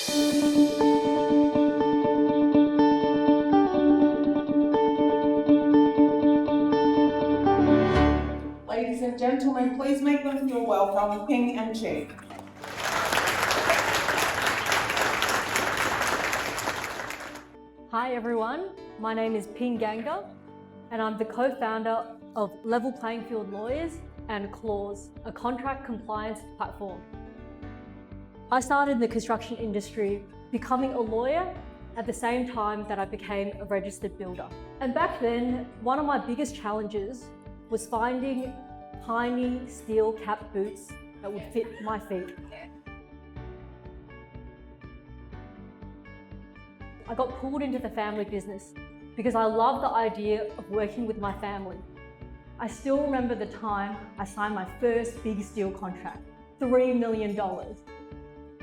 Ladies and gentlemen, please make them feel welcome, Ping and Chi. Hi everyone, my name is Ping Gangur and I'm the co-founder of Level Playing Field Lawyers and Clause, a contract compliance platform. I started in the construction industry becoming a lawyer at the same time that I became a registered builder. And back then, one of my biggest challenges was finding tiny steel cap boots that would fit my feet. I got pulled into the family business because I love the idea of working with my family. I still remember the time I signed my first big steel contract, $3 million.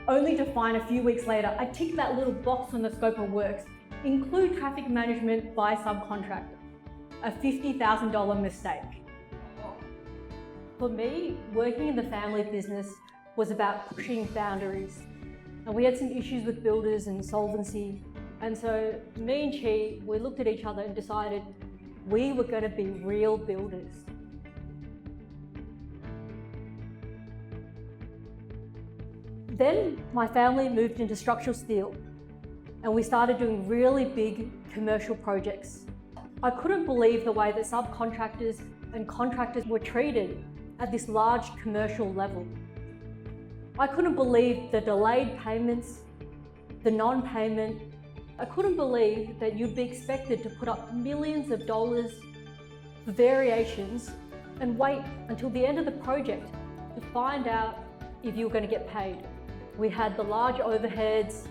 Only to find a few weeks later, I ticked that little box on the scope of works, include traffic management by subcontractor, a $50,000 mistake. For me, working in the family business was about pushing boundaries. And we had some issues with builders and solvency. And so me and Chi, we looked at each other and decided we were going to be real builders. Then my family moved into structural steel and we started doing really big commercial projects. I couldn't believe the way that subcontractors and contractors were treated at this large commercial level. I couldn't believe the delayed payments, the non-payment. I couldn't believe that you'd be expected to put up millions of dollars for variations and wait until the end of the project to find out if you were going to get paid. We had the large overheads,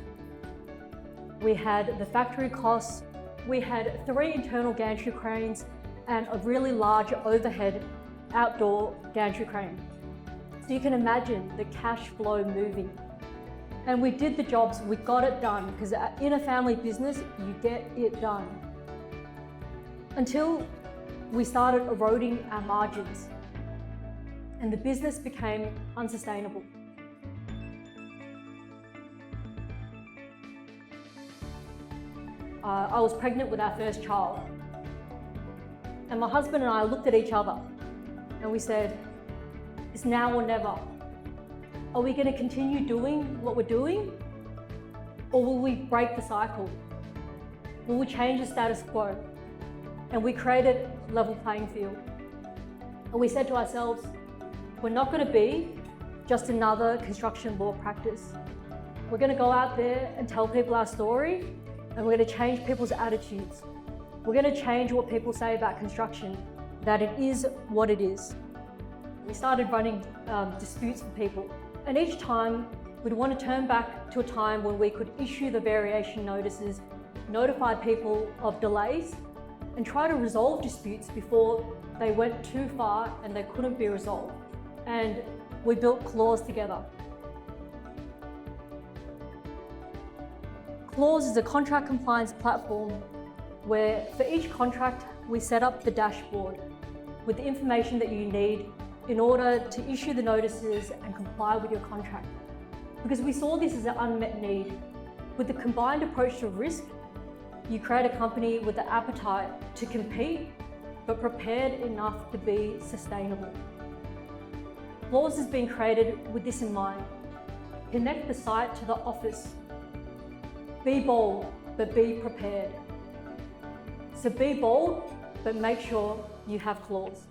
we had the factory costs, we had 3 internal gantry cranes and a really large overhead outdoor gantry crane. So you can imagine the cash flow moving. And we did the jobs, we got it done, because in a family business, you get it done. Until we started eroding our margins and the business became unsustainable. I was pregnant with our first child. And my husband and I looked at each other and we said, it's now or never. Are we going to continue doing what we're doing? Or will we break the cycle? Will we change the status quo? And we created Level Playing Field. And we said to ourselves, we're not going to be just another construction law practice. We're going to go out there and tell people our story, and we're going to change people's attitudes. We're going to change what people say about construction, that it is what it is. We started running disputes for people. And each time, we'd want to turn back to a time when we could issue the variation notices, notify people of delays, and try to resolve disputes before they went too far and they couldn't be resolved. And we built Clause together. Clause is a contract compliance platform where for each contract, we set up the dashboard with the information that you need in order to issue the notices and comply with your contract. Because we saw this as an unmet need. With the combined approach to risk, you create a company with the appetite to compete, but prepared enough to be sustainable. Clause has been created with this in mind. Connect the site to the office. Be bold, but be prepared. So be bold, but make sure you have Clause.